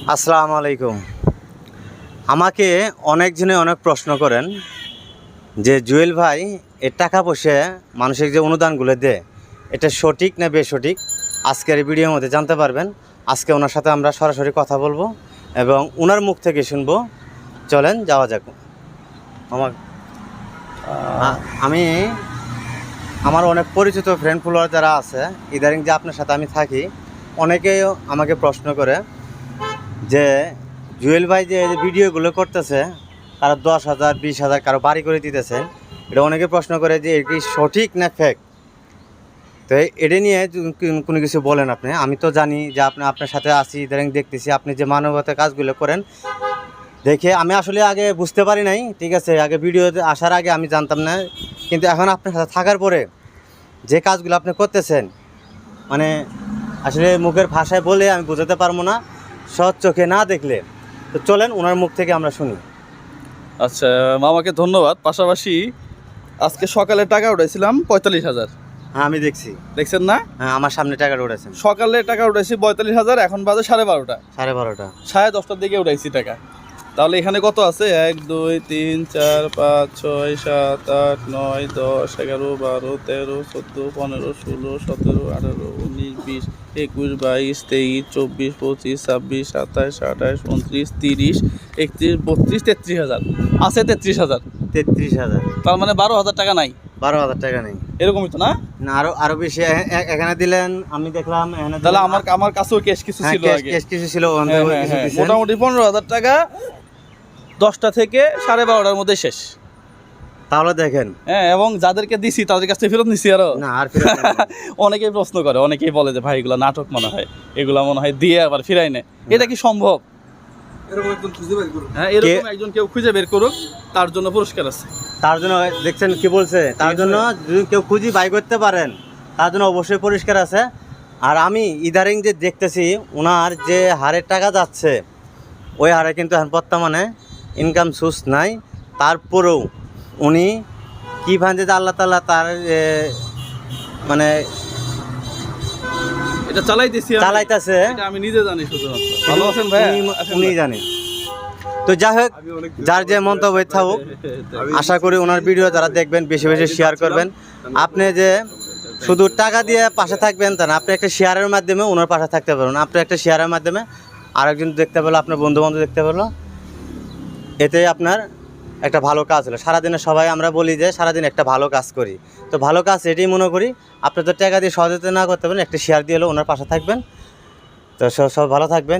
আসসালামু আলাইকুম। আমাকে অনেকজনে অনেক প্রশ্ন করেন যে জুয়েল ভাই এর টাকা পয়সা মানুষের যে অনুদানগুলো দেয় এটা সঠিক না বেসঠিক, আজকের এই ভিডিওর মধ্যে জানতে পারবেন। আজকে ওনার সাথে আমরা সরাসরি কথা বলবো এবং ওনার মুখ থেকে শুনবো। চলেন যাওয়া যাক। আমি আমার অনেক পরিচিত ফ্রেন্ড ফলোয়ার যারা আছে, ইদারিং যে আপনার সাথে আমি থাকি, অনেকেই আমাকে প্রশ্ন করে যে জুয়েল ভাই যে ভিডিওগুলো করতেছে, কারো 10,000 20,000 কারো বাড়ি করে দিতেছেন, এটা অনেকে প্রশ্ন করে যে এটি সঠিক না ফেক। তো এটা নিয়ে কোনো কিছু বলেন আপনি। আমি তো জানি যে আপনার সাথে আসি, ইদারিং দেখতেছি আপনি যে মানবতার কাজগুলো করেন দেখে আমি আসলে আগে বুঝতে পারি নাই, ঠিক আছে, আগে ভিডিওতে আসার আগে আমি জানতাম না, কিন্তু এখন আপনার সাথে থাকার পরে যে কাজগুলো আপনি করতেছেন মানে আসলে মুখের ভাষায় বলে আমি বোঝাতে পারবো না, সৎ চোখে না দেখলে। তো চলেন ওনার মুখ থেকে আমরা শুনি। আচ্ছা, মামাকে ধন্যবাদ। পাশাপাশি আজকে সকালে টাকা উঠাইছিলাম 45,000। হ্যাঁ আমি দেখছি, দেখছেন না? হ্যাঁ আমার সামনে টাকাটা উঠেছেন। সকালে টাকা উঠাইছি 45,000, এখন বাজে 12:30। 12:30 10:30টার দিকে উঠাইছি টাকা। তাহলে এখানে কত আছে? 1 2 3 4 5 6 7 8 9 10 11 12 13 14 15 16 17 18 19 20 21 22 23 24 25 26 27 28 29 30 31 32 33,000 আছে। 33,000। 33,000। তার মানে 12,000 টাকা নাই। 12,000 টাকা নেই, এরকমই তো না? না আরো বেশি এখানে দিলেন আমি দেখলাম। তাহলে আমার কাছেও ক্যাশ কিছু ছিল আগে। কেস কিছু ছিল, মোটামুটি 15,000 টাকা 10টা থেকে 12:30টার মধ্যে শেষ। তাহলে দেখেন। হ্যাঁ, এবং যাদেরকে দিছি তাদের কাছ থেকে ফেরত নিছি আরো না আর ফেরত নেই। অনেকেই প্রশ্ন করে, অনেকেই বলে যে ভাই এগুলো নাটক মনে হয়, এগুলা মনে হয় দিয়ে আবার ফিরাই নেয়। এটা কি সম্ভব? হ্যাঁ, এরকম একজন কেউ খুঁজে বের করুক, তার জন্য পুরস্কার আছে। তার জন্য দেখছেন কি বলছে, তার জন্য যদি কেউ খুঁজি বাই করতে পারেন তার জন্য অবশ্যই পরিষ্কার আছে। আর আমি ইদারিং যে দেখতেছি ওনার যে হারে টাকা যাচ্ছে ওই হারে কিন্তু এখন বর্তমানে ইনকাম সোর্স নাই। তারপরেও উনি কী ভাবে যে আল্লাহ তাআলা তার মানে এটা চালাইতেছে আমি নিজে জানি। শুধুমাত্র ভালো আছেন ভাই, উনি জানেন। তো যাই হোক, যার যে মন্তব্য থাকুক, আশা করি ওনার ভিডিও যারা দেখবেন বেশি বেশি শেয়ার করবেন। আপনি যে শুধু টাকা দিয়ে পাশে থাকবেন তা না, আপনি একটা শেয়ারের মাধ্যমে ওনার পাশে থাকতে পারবেন। আপনি একটা শেয়ারের মাধ্যমে আরেকজন দেখতে পেলো, আপনার বন্ধু বান্ধব দেখতে পেলো, এতে আপনার একটা ভালো কাজ হলো। সারাদিনে সবাই আমরা বলি যে সারাদিন একটা ভালো কাজ করি, তো ভালো কাজ এটাই মনে করি। আপনি তো টাকা দিয়ে সহযোগিতা না করতে পারেন, একটা শেয়ার দিয়ে হলো ওনার পাশে থাকবেন। তো সব ভালো থাকবেন।